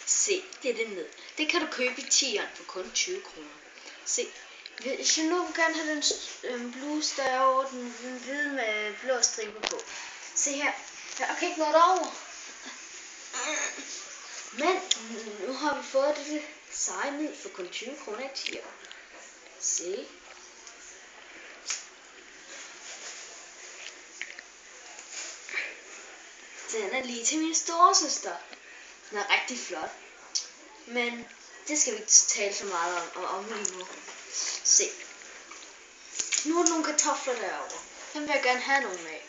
Se, det er det ned. Det kan du købe i 10'eren for kun 20 kroner. Se, hvis jeg nu vil gerne have den bluse, der er over den hvide med blå striber på. Se her, jeg kan ikke nå derover. Men nu har vi fået det seje middel for kun 20 kroner i 10'eren. Se. Den er lige til min storesøster. Den er rigtig flot. Men det skal vi ikke tale så meget om lige nu. Se. Nu er der nogle kartofler derovre. Dem vil jeg gerne have nogle af.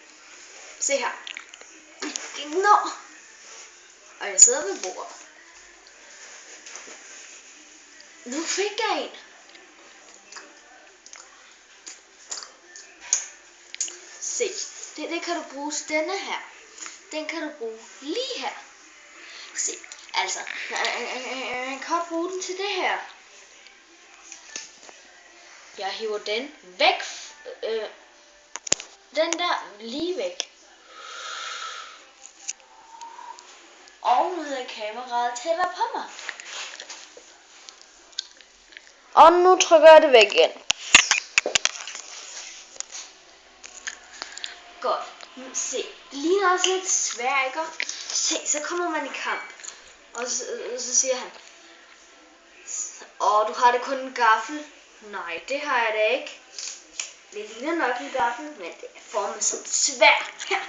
Se her. Nå. Og jeg sidder ved bordet. Nu fik jeg en. Se. Det kan du bruge til denne her. Den kan du bruge lige her. Se. Altså, jeg kan bruge den til det her. Jeg hiver den væk. Den der lige væk. Og nu er kameraet tættere på mig. Og nu trykker jeg det væk igen. Godt. Se, det ligner også lidt svært, ikke? Se, så kommer man i kamp. Og så siger han, du har det kun en gaffel. Nej, det har jeg da ikke. Det ligner nok en gaffel, men det er formet som et sværd. Her.